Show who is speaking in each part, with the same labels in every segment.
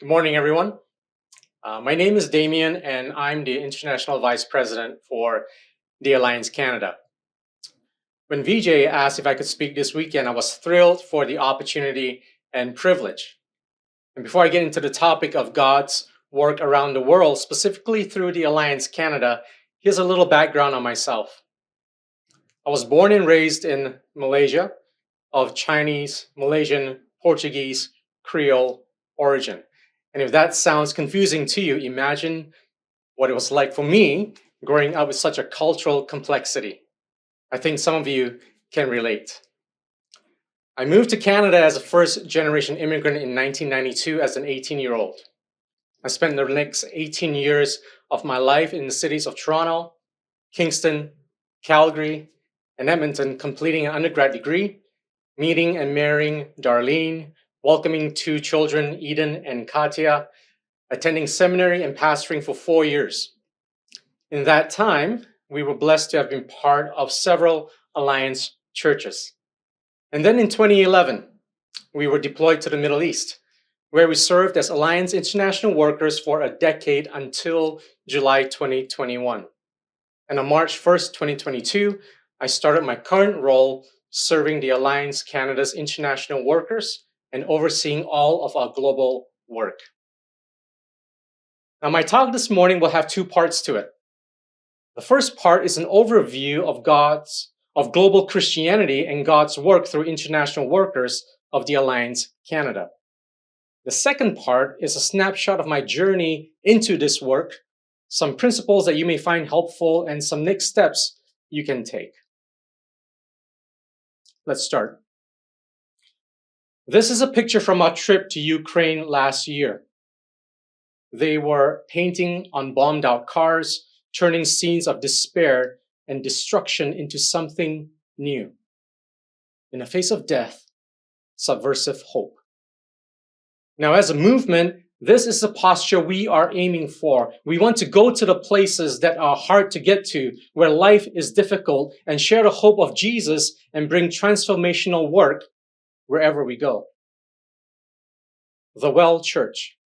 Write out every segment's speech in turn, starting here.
Speaker 1: Good morning, everyone. My name is Damien, and I'm the International Vice President for the Alliance Canada. When VJ asked if I could speak this weekend, I was thrilled for the opportunity and privilege. And before I get into the topic of God's work around the world, specifically through the Alliance Canada, here's a little background on myself. I was born and raised in Malaysia of Chinese, Malaysian, Portuguese, Creole origin. And if that sounds confusing to you, imagine what it was like for me growing up with such a cultural complexity. I think some of you can relate. I moved to Canada as a first generation immigrant in 1992 as an 18-year-old. I spent the next 18 years of my life in the cities of Toronto, Kingston, Calgary, and Edmonton, completing an undergrad degree, meeting and marrying Darlene, welcoming two children, Eden and Katya, attending seminary and pastoring for 4 years. In that time, we were blessed to have been part of several Alliance churches. And then in 2011, we were deployed to the Middle East, where we served as Alliance international workers for a decade until July 2021. And on March 1st, 2022, I started my current role serving the Alliance Canada's international workers and overseeing all of our global work. Now, my talk this morning will have two parts to it. The first part is an overview of global Christianity and God's work through international workers of the Alliance Canada. The second part is a snapshot of my journey into this work, some principles that you may find helpful, and some next steps you can take. Let's start. This is a picture from our trip to Ukraine last year. They were painting on bombed out cars, turning scenes of despair and destruction into something new. In the face of death, subversive hope. Now, as a movement, this is the posture we are aiming for. We want to go to the places that are hard to get to, where life is difficult, and share the hope of Jesus and bring transformational work wherever we go. The Well Church.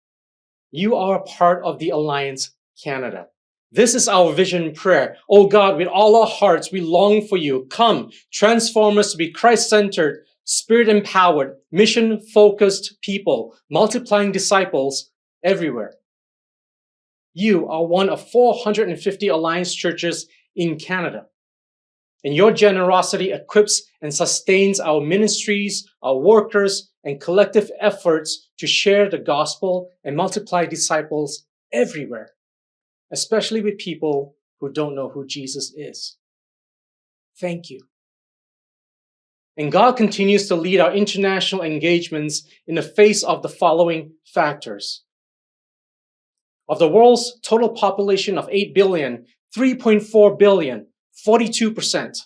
Speaker 1: You are a part of the Alliance Canada. This is our vision prayer. Oh God, with all our hearts, we long for you. Come, transform us to be Christ-centered, Spirit-empowered, mission-focused people, multiplying disciples everywhere. You are one of 450 Alliance churches in Canada. And your generosity equips and sustains our ministries, our workers, and collective efforts to share the gospel and multiply disciples everywhere, especially with people who don't know who Jesus is. Thank you. And God continues to lead our international engagements in the face of the following factors. Of the world's total population of 8 billion, 3.4 billion, 42%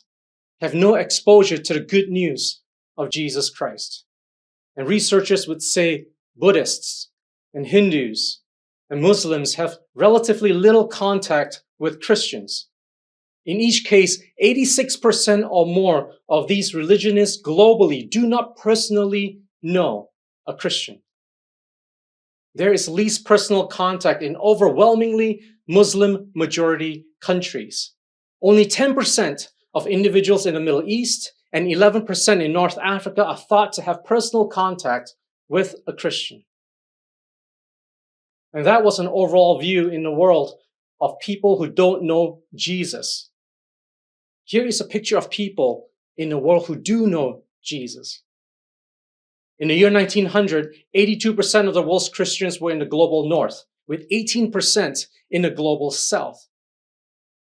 Speaker 1: have no exposure to the good news of Jesus Christ. And researchers would say Buddhists and Hindus and Muslims have relatively little contact with Christians. In each case, 86% or more of these religionists globally do not personally know a Christian. There is least personal contact in overwhelmingly Muslim majority countries. Only 10% of individuals in the Middle East and 11% in North Africa are thought to have personal contact with a Christian. And that was an overall view in the world of people who don't know Jesus. Here is a picture of people in the world who do know Jesus. In the year 1900, 82% of the world's Christians were in the global north, with 18% in the global south.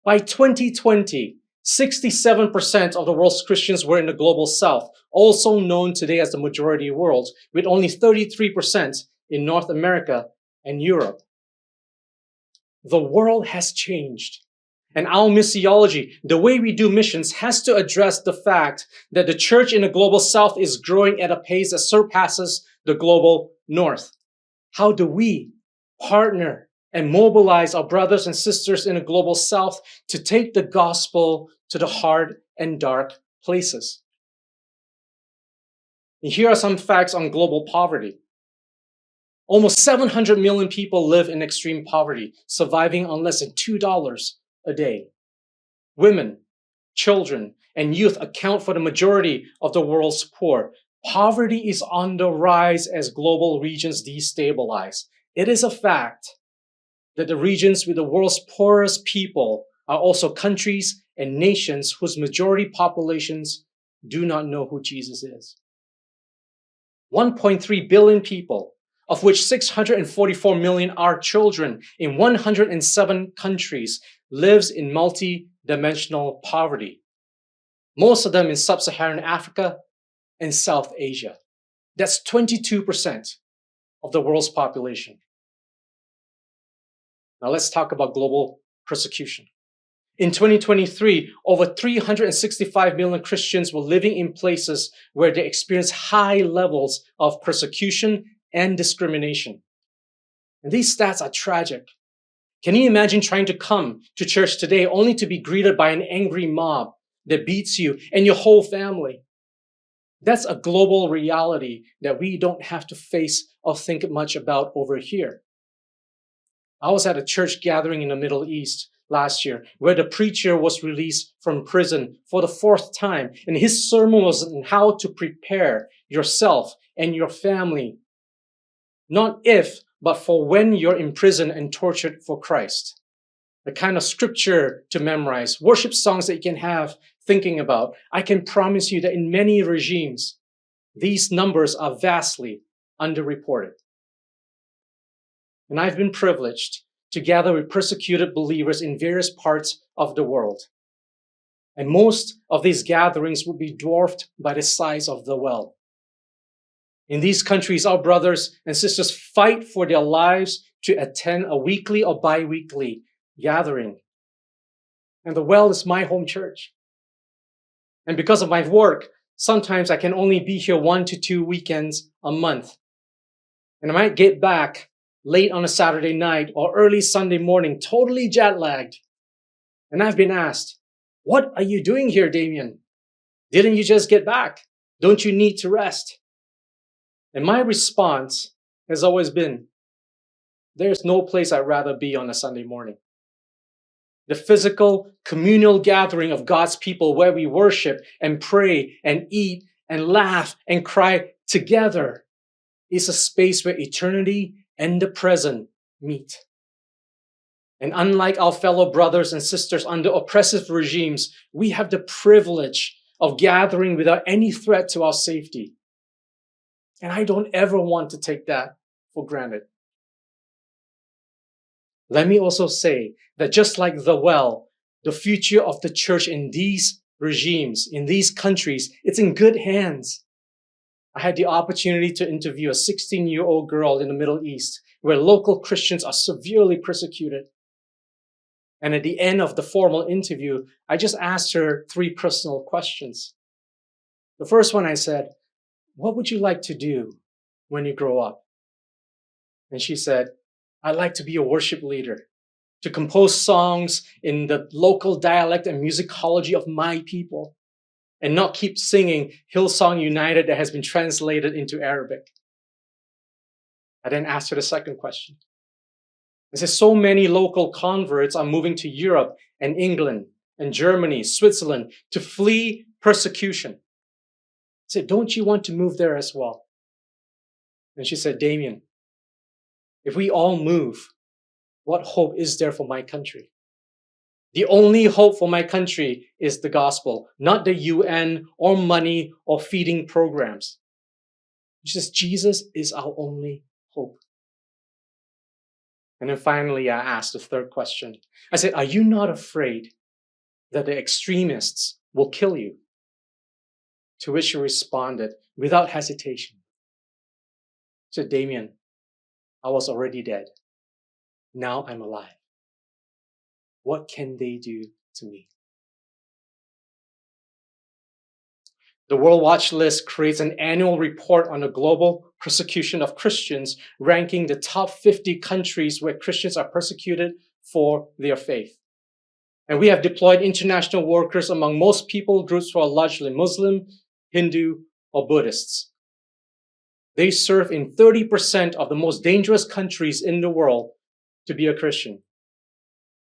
Speaker 1: By 2020, 67% of the world's Christians were in the global south, also known today as the majority world, with only 33% in North America and Europe. The world has changed. And our missiology, the way we do missions, has to address the fact that the church in the global south is growing at a pace that surpasses the global north. How do we partner and mobilize our brothers and sisters in the global south to take the gospel to the hard and dark places? And here are some facts on global poverty. Almost 700 million people live in extreme poverty, surviving on less than $2 a day. Women, children, and youth account for the majority of the world's poor. Poverty is on the rise as global regions destabilize. It is a fact that the regions with the world's poorest people are also countries and nations whose majority populations do not know who Jesus is. 1.3 billion people, of which 644 million are children in 107 countries, lives in multi-dimensional poverty. Most of them in sub-Saharan Africa and South Asia. That's 22% of the world's population. Now let's talk about global persecution. In 2023, over 365 million Christians were living in places where they experienced high levels of persecution and discrimination. And these stats are tragic. Can you imagine trying to come to church today only to be greeted by an angry mob that beats you and your whole family? That's a global reality that we don't have to face or think much about over here. I was at a church gathering in the Middle East last year where the preacher was released from prison for the 4th time. And his sermon was on how to prepare yourself and your family, not if, but for when you're in prison and tortured for Christ. The kind of scripture to memorize, worship songs that you can have thinking about. I can promise you that in many regimes, these numbers are vastly underreported. And I've been privileged to gather with persecuted believers in various parts of the world. And most of these gatherings would be dwarfed by the size of the well. In these countries, our brothers and sisters fight for their lives to attend a weekly or bi-weekly gathering. And the well is my home church. And because of my work, sometimes I can only be here 1 to 2 weekends a month. And I might get back late on a Saturday night or early Sunday morning, totally jet lagged. And I've been asked, "What are you doing here, Damien? Didn't you just get back? Don't you need to rest?" And my response has always been, there's no place I'd rather be on a Sunday morning. The physical, communal gathering of God's people where we worship and pray and eat and laugh and cry together is a space where eternity and the present meet. And unlike our fellow brothers and sisters under oppressive regimes, we have the privilege of gathering without any threat to our safety. And I don't ever want to take that for granted. Let me also say that just like the well, the future of the church in these regimes, in these countries, it's in good hands. I had the opportunity to interview a 16-year-old girl in the Middle East where local Christians are severely persecuted. And at the end of the formal interview, I just asked her 3 personal questions. The first one I said, "What would you like to do when you grow up?" And she said, "I'd like to be a worship leader, to compose songs in the local dialect and musicology of my people, and not keep singing Hillsong United that has been translated into Arabic." I then asked her the second question. I said, so many local converts are moving to Europe and England and Germany, Switzerland to flee persecution. I said, don't you want to move there as well? And she said, Damien, if we all move, what hope is there for my country? The only hope for my country is the gospel, not the UN or money or feeding programs. She says, Jesus is our only hope. And then finally, I asked the third question. I said, are you not afraid that the extremists will kill you? To which she responded without hesitation. She said, Damien, I was already dead. Now I'm alive. What can they do to me? The World Watch List creates an annual report on the global persecution of Christians, ranking the top 50 countries where Christians are persecuted for their faith. And we have deployed international workers among most people groups who are largely Muslim, Hindu, or Buddhists. They serve in 30% of the most dangerous countries in the world to be a Christian.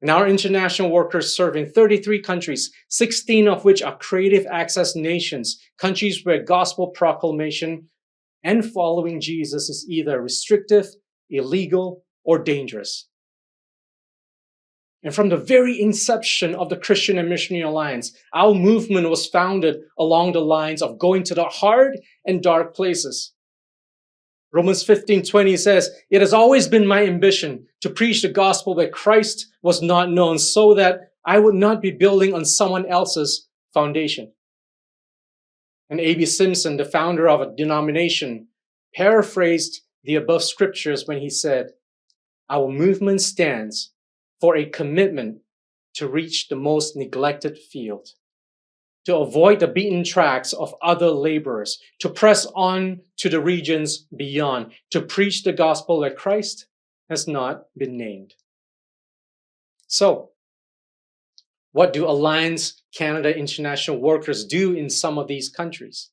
Speaker 1: And our international workers serve in 33 countries, 16 of which are creative access nations, countries where gospel proclamation and following Jesus is either restrictive, illegal, or dangerous. And from the very inception of the Christian and Missionary Alliance, our movement was founded along the lines of going to the hard and dark places. Romans 15:20 says, "It has always been my ambition to preach the gospel where Christ was not known, so that I would not be building on someone else's foundation." And A.B. Simpson, the founder of a denomination, paraphrased the above scriptures when he said, "Our movement stands for a commitment to reach the most neglected field, to avoid the beaten tracks of other laborers, to press on to the regions beyond, to preach the gospel where Christ has not been named." So, what do Alliance Canada international workers do in some of these countries?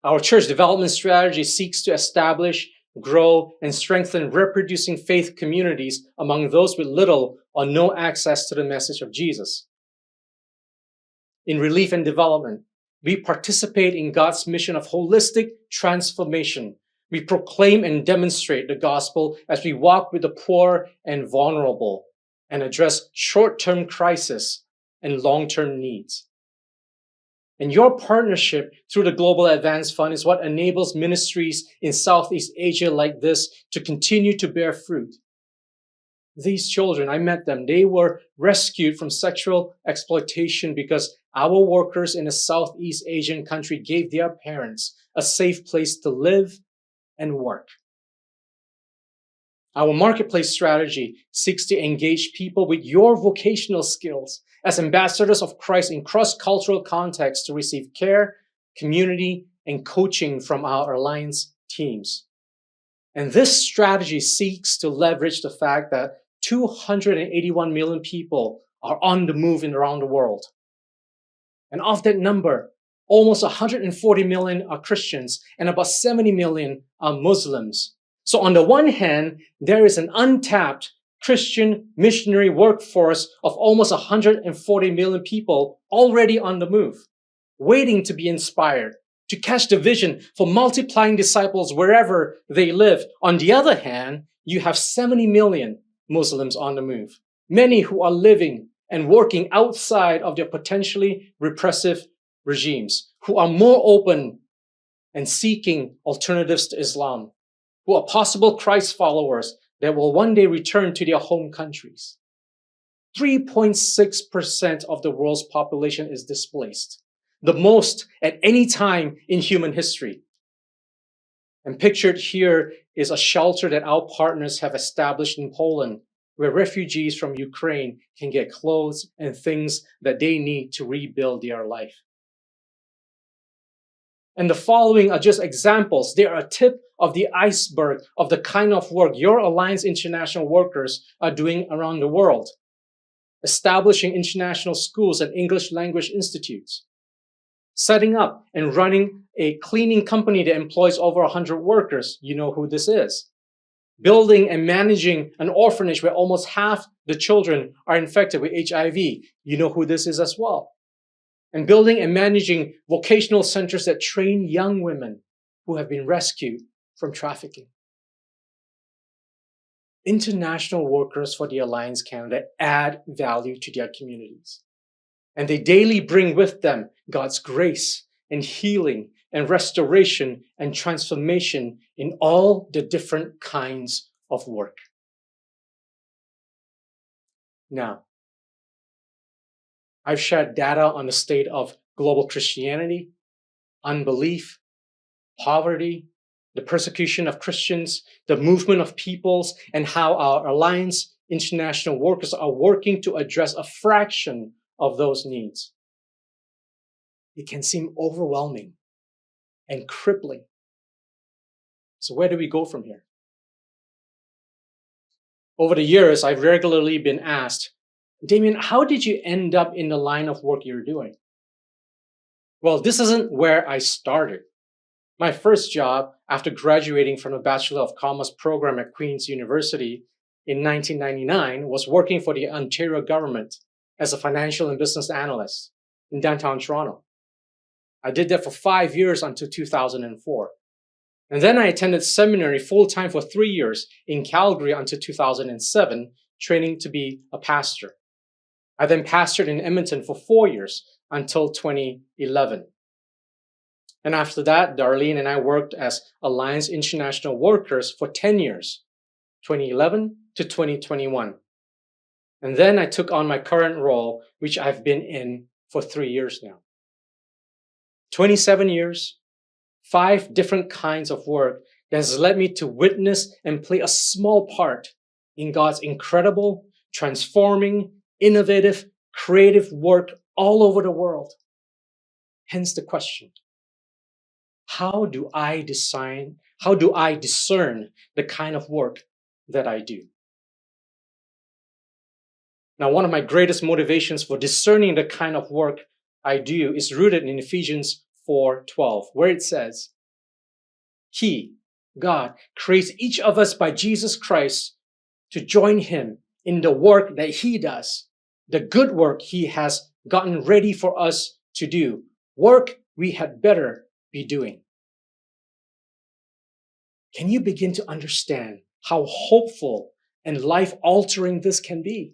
Speaker 1: Our church development strategy seeks to establish, grow, and strengthen reproducing faith communities among those with little or no access to the message of Jesus. In relief and development, we participate in God's mission of holistic transformation. We proclaim and demonstrate the gospel as we walk with the poor and vulnerable and address short-term crisis and long-term needs. And your partnership through the Global Advance Fund is what enables ministries in Southeast Asia like this to continue to bear fruit. These children, I met them, they were rescued from sexual exploitation because our workers in a Southeast Asian country gave their parents a safe place to live and work. Our marketplace strategy seeks to engage people with your vocational skills as ambassadors of Christ in cross-cultural contexts to receive care, community, and coaching from our Alliance teams. And this strategy seeks to leverage the fact that 281 million people are on the move around the world. And of that number, almost 140 million are Christians and about 70 million are Muslims. So on the one hand, there is an untapped Christian missionary workforce of almost 140 million people already on the move, waiting to be inspired, to catch the vision for multiplying disciples wherever they live. On the other hand, you have 70 million Muslims on the move, many who are living and working outside of their potentially repressive regimes, who are more open and seeking alternatives to Islam, who are possible Christ followers that will one day return to their home countries. 3.6% of the world's population is displaced, the most at any time in human history. And pictured here is a shelter that our partners have established in Poland, where refugees from Ukraine can get clothes and things that they need to rebuild their life. And the following are just examples. They are a tip of the iceberg of the kind of work your Alliance International workers are doing around the world. Establishing international schools and English language institutes. Setting up and running a cleaning company that employs over 100 workers. You know who this is. Building and managing an orphanage where almost half the children are infected with HIV. You know who this is as well. And building and managing vocational centers that train young women who have been rescued from trafficking. International workers for the Alliance Canada add value to their communities. And they daily bring with them God's grace and healing and restoration and transformation in all the different kinds of work. Now, I've shared data on the state of global Christianity, unbelief, poverty, the persecution of Christians, the movement of peoples, and how our Alliance International workers are working to address a fraction of those needs. It can seem overwhelming and crippling. So where do we go from here? Over the years, I've regularly been asked, Damien, how did you end up in the line of work you're doing? Well, this isn't where I started. My first job after graduating from a Bachelor of Commerce program at Queen's University in 1999 was working for the Ontario government as a financial and business analyst in downtown Toronto. I did that for 5 years until 2004. And then I attended seminary full-time for 3 years in Calgary until 2007, training to be a pastor. I then pastored in Edmonton for 4 years until 2011. And after that, Darlene and I worked as Alliance International Workers for 10 years, 2011 to 2021. And then I took on my current role, which I've been in for 3 years now. 27 years, 5 different kinds of work that has led me to witness and play a small part in God's incredible, transforming, innovative, creative work all over the world. Hence the question, how do I discern the kind of work that I do? Now, one of my greatest motivations for discerning the kind of work I do is rooted in Ephesians 4:12, where it says, He, God, creates each of us by Jesus Christ to join Him in the work that He does, the good work He has gotten ready for us to do, work we had better be doing. Can you begin to understand how hopeful and life-altering this can be?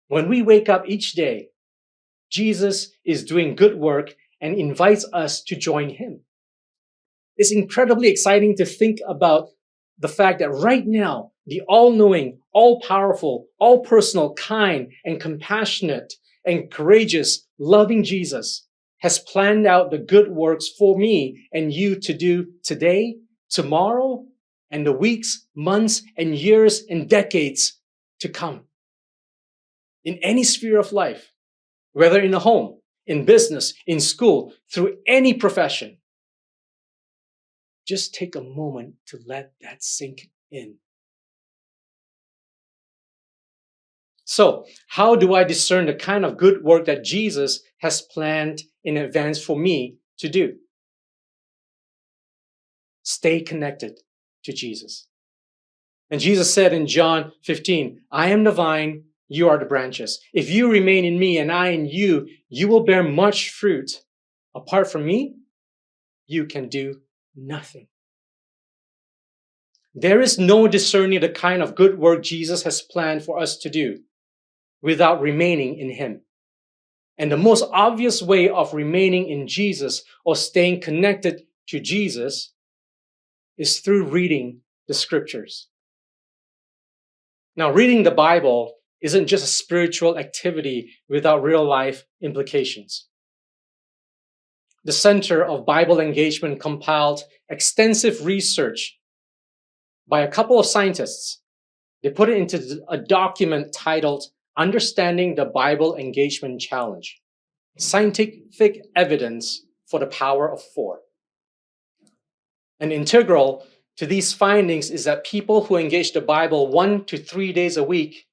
Speaker 1: When we wake up each day, Jesus is doing good work and invites us to join Him. It's incredibly exciting to think about the fact that right now, the all-knowing, all-powerful, all-personal, kind, and compassionate, and courageous, loving Jesus has planned out the good works for me and you to do today, tomorrow, and the weeks, months, and years, and decades to come. In any sphere of life, whether in a home, in business, in school, through any profession, just take a moment to let that sink in. So, how do I discern the kind of good work that Jesus has planned in advance for me to do? Stay connected to Jesus. And Jesus said in John 15, I am the vine, you are the branches. If you remain in me and I in you, you will bear much fruit. Apart from me, you can do nothing. There is no discerning the kind of good work Jesus has planned for us to do without remaining in Him. And the most obvious way of remaining in Jesus or staying connected to Jesus is through reading the scriptures. Now, reading the Bible isn't just a spiritual activity without real life implications. The Center of Bible Engagement compiled extensive research by a couple of scientists. They put it into a document titled Understanding the Bible Engagement Challenge, Scientific Evidence for the Power of Four. And integral to these findings is that people who engage the Bible 1 to 3 days a week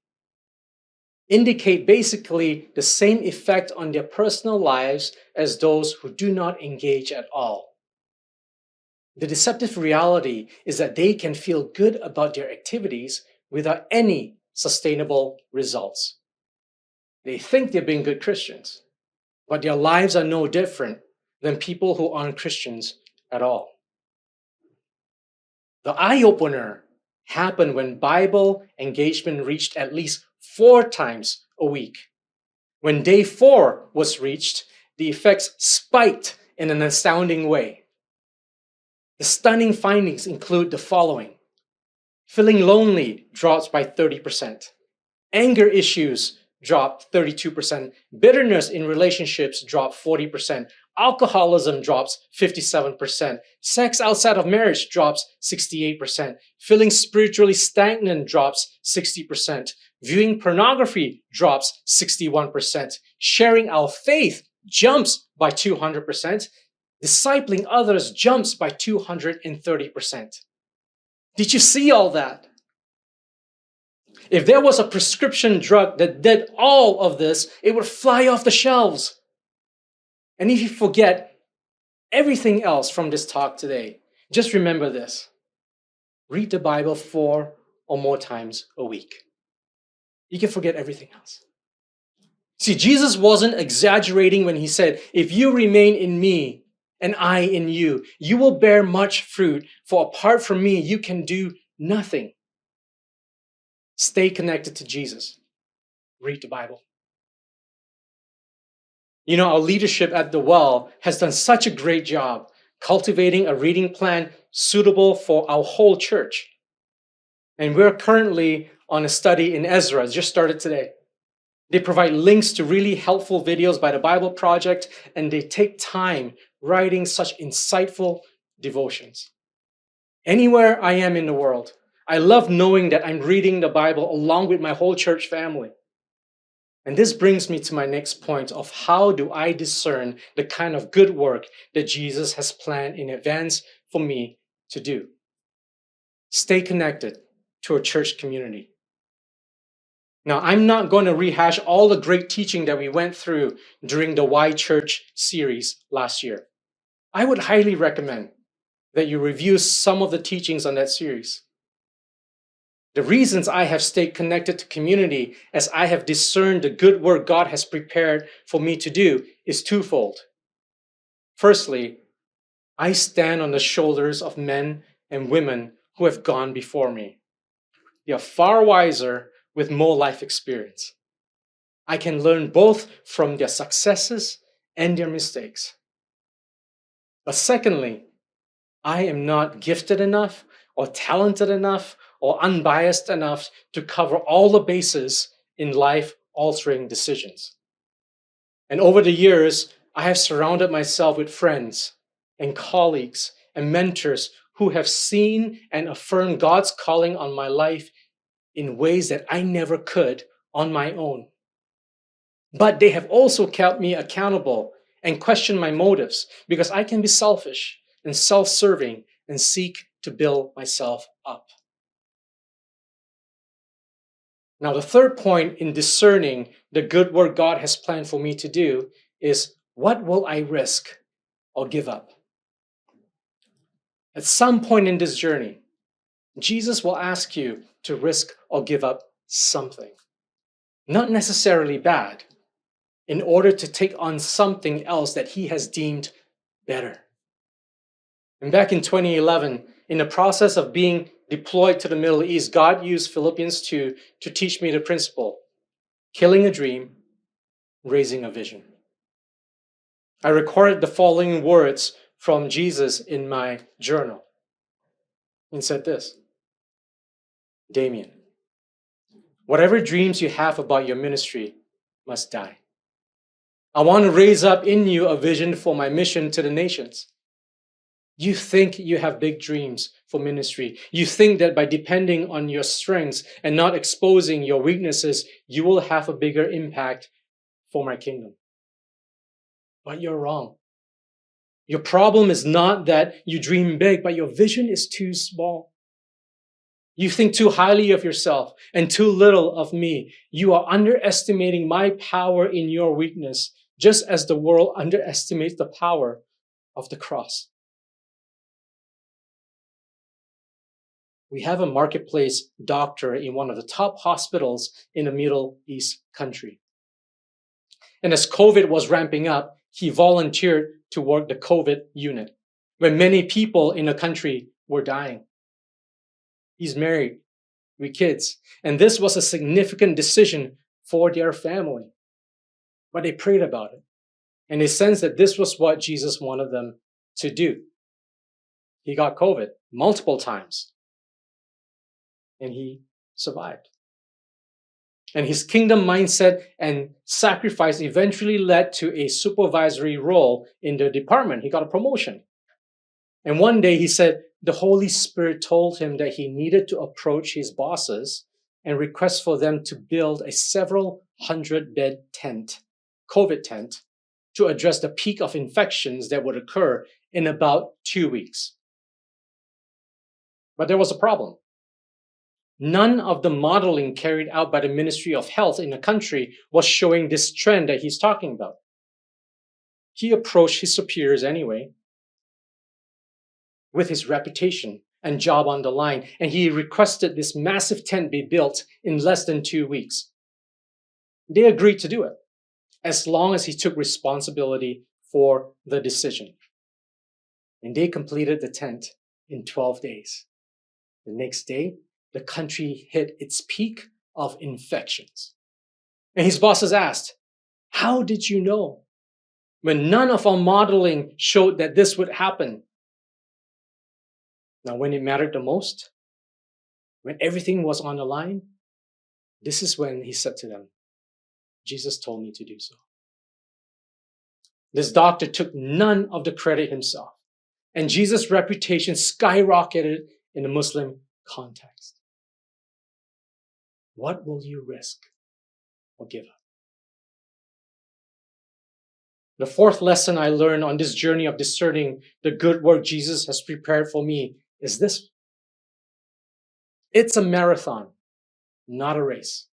Speaker 1: indicate basically the same effect on their personal lives as those who do not engage at all. The deceptive reality is that they can feel good about their activities without any sustainable results. They think they're being good Christians, but their lives are no different than people who aren't Christians at all. The eye-opener happened when Bible engagement reached at least 4 times a week. When day 4 was reached, the effects spiked in an astounding way. The stunning findings include the following. Feeling lonely drops by 30%. Anger issues dropped 32%. Bitterness in relationships dropped 40%. Alcoholism drops 57%. Sex outside of marriage drops 68%. Feeling spiritually stagnant drops 60%. Viewing pornography drops 61%. Sharing our faith jumps by 200%. Discipling others jumps by 230%. Did you see all that? If there was a prescription drug that did all of this, it would fly off the shelves. And if you forget, everything else from this talk today, just remember this. Read the Bible 4 or more times a week. You can forget everything else. See, Jesus wasn't exaggerating when he said, if you remain in me and I in you, you will bear much fruit, for apart from me, you can do nothing. Stay connected to Jesus. Read the Bible. You know, our leadership at The Well has done such a great job cultivating a reading plan suitable for our whole church. And we're currently on a study in Ezra, just started today. They provide links to really helpful videos by the Bible Project, and they take time writing such insightful devotions. Anywhere I am in the world, I love knowing that I'm reading the Bible along with my whole church family. And this brings me to my next point of how do I discern the kind of good work that Jesus has planned in advance for me to do. Stay connected to a church community. Now, I'm not going to rehash all the great teaching that we went through during the Why Church series last year. I would highly recommend that you review some of the teachings on that series. The reasons I have stayed connected to community as I have discerned the good work God has prepared for me to do is twofold. Firstly, I stand on the shoulders of men and women who have gone before me. They are far wiser with more life experience. I can learn both from their successes and their mistakes. But secondly, I am not gifted enough or talented enough or unbiased enough to cover all the bases in life-altering decisions. And over the years, I have surrounded myself with friends and colleagues and mentors who have seen and affirmed God's calling on my life in ways that I never could on my own. But they have also kept me accountable and questioned my motives, because I can be selfish and self-serving and seek to build myself up. Now, the third point in discerning the good work God has planned for me to do is, what will I risk or give up? At some point in this journey, Jesus will ask you to risk or give up something. Not necessarily bad, in order to take on something else that he has deemed better. And back in 2011, in the process of being deployed to the Middle East, God used Philippians 2 to teach me the principle: killing a dream, raising a vision. I recorded the following words from Jesus in my journal. He said this: Damien, whatever dreams you have about your ministry must die. I want to raise up in you a vision for my mission to the nations. You think you have big dreams for ministry. You think that by depending on your strengths and not exposing your weaknesses, you will have a bigger impact for my kingdom. But you're wrong. Your problem is not that you dream big, but your vision is too small. You think too highly of yourself and too little of me. You are underestimating my power in your weakness, just as the world underestimates the power of the cross. We have a marketplace doctor in one of the top hospitals in a Middle East country. And as COVID was ramping up, he volunteered to work the COVID unit when many people in the country were dying. He's married with kids, and this was a significant decision for their family. But they prayed about it, and they sensed that this was what Jesus wanted them to do. He got COVID multiple times, and he survived. And his kingdom mindset and sacrifice eventually led to a supervisory role in the department. He got a promotion. And one day he said the Holy Spirit told him that he needed to approach his bosses and request for them to build a several hundred-bed tent, COVID tent, to address the peak of infections that would occur in about 2 weeks. But there was a problem. None of the modeling carried out by the Ministry of Health in the country was showing this trend that he's talking about. He approached his superiors anyway with his reputation and job on the line, and he requested this massive tent be built in less than 2 weeks. They agreed to do it, as long as he took responsibility for the decision. And they completed the tent in 12 days. The next day, the country hit its peak of infections. And his bosses asked, "How did you know? When none of our modeling showed that this would happen." Now, when it mattered the most, when everything was on the line, this is when he said to them, "Jesus told me to do so." This doctor took none of the credit himself, and Jesus' reputation skyrocketed in the Muslim context. What will you risk or give up? The fourth lesson I learned on this journey of discerning the good work Jesus has prepared for me is this. It's a marathon, not a race.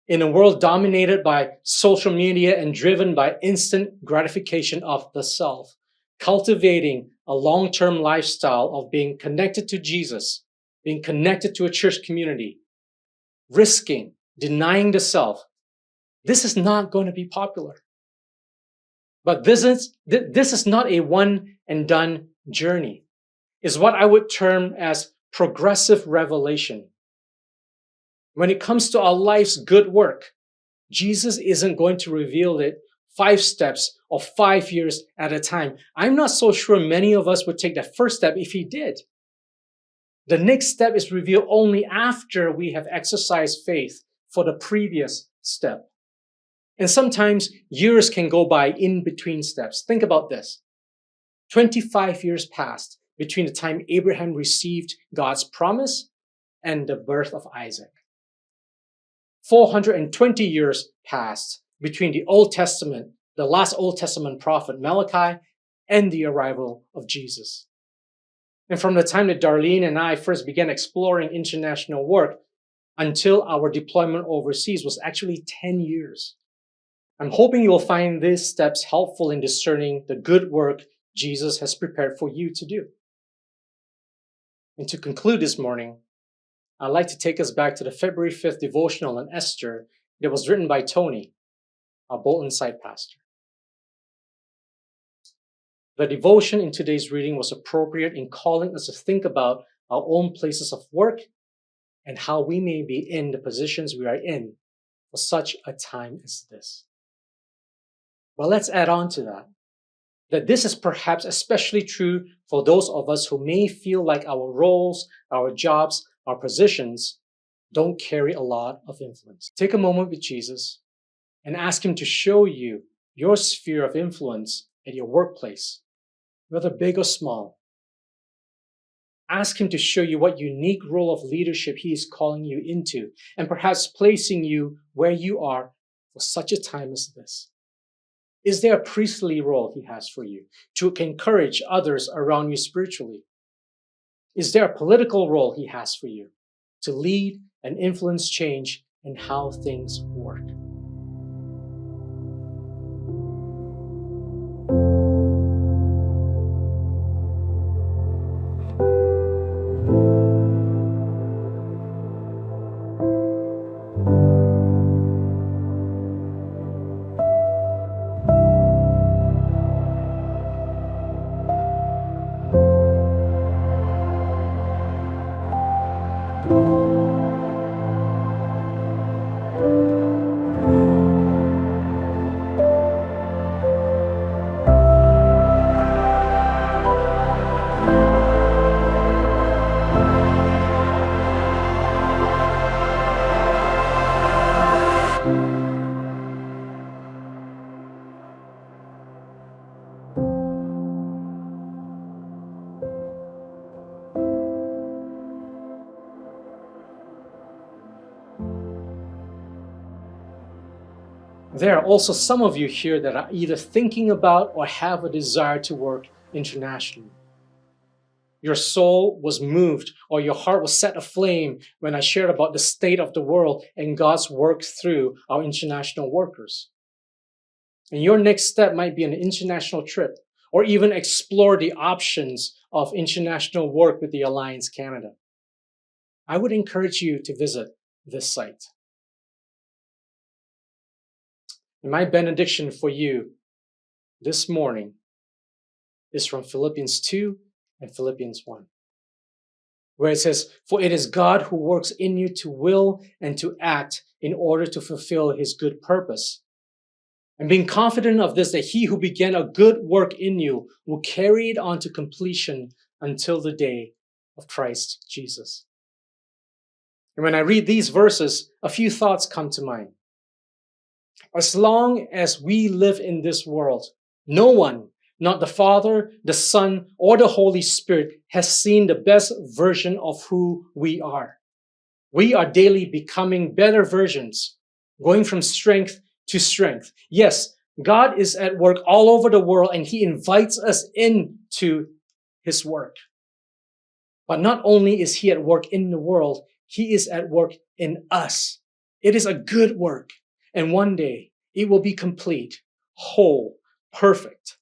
Speaker 1: In a world dominated by social media and driven by instant gratification of the self, cultivating a long-term lifestyle of being connected to Jesus, being connected to a church community, risking, denying the self, this is not going to be popular. But this is not a one and done journey. It's what I would term as progressive revelation. When it comes to our life's good work, Jesus isn't going to reveal it 5 steps or 5 years at a time. I'm not so sure many of us would take that first step if he did. The next step is revealed only after we have exercised faith for the previous step. And sometimes years can go by in between steps. Think about this. 25 years passed between the time Abraham received God's promise and the birth of Isaac. 420 years passed between the Old Testament, the last Old Testament prophet Malachi, and the arrival of Jesus. And from the time that Darlene and I first began exploring international work until our deployment overseas was actually 10 years. I'm hoping you will find these steps helpful in discerning the good work Jesus has prepared for you to do. And to conclude this morning, I'd like to take us back to the February 5th devotional on Esther that was written by Tony, our Bolton site pastor. The devotion in today's reading was appropriate in calling us to think about our own places of work and how we may be in the positions we are in for such a time as this. But let's add on to that this is perhaps especially true for those of us who may feel like our roles, our jobs, our positions don't carry a lot of influence. Take a moment with Jesus and ask him to show you your sphere of influence at your workplace, whether big or small. Ask him to show you what unique role of leadership he is calling you into and perhaps placing you where you are for such a time as this. Is there a priestly role he has for you to encourage others around you spiritually? Is there a political role he has for you to lead and influence change in how things work? There are also some of you here that are either thinking about or have a desire to work internationally. Your soul was moved or your heart was set aflame when I shared about the state of the world and God's work through our international workers. And your next step might be an international trip or even explore the options of international work with the Alliance Canada, I would encourage you to visit this site. And my benediction for you this morning is from Philippians 2 and Philippians 1, where it says, "For it is God who works in you to will and to act in order to fulfill his good purpose. And being confident of this, that he who began a good work in you will carry it on to completion until the day of Christ Jesus." And when I read these verses, a few thoughts come to mind. As long as we live in this world, no one, not the Father, the Son, or the Holy Spirit, has seen the best version of who we are. We are daily becoming better versions, going from strength to strength. Yes, God is at work all over the world, and he invites us into his work. But not only is he at work in the world, he is at work in us. It is a good work, and one day it will be complete, whole, perfect.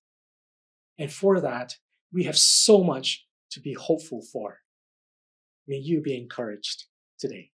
Speaker 1: And for that, we have so much to be hopeful for. May you be encouraged today.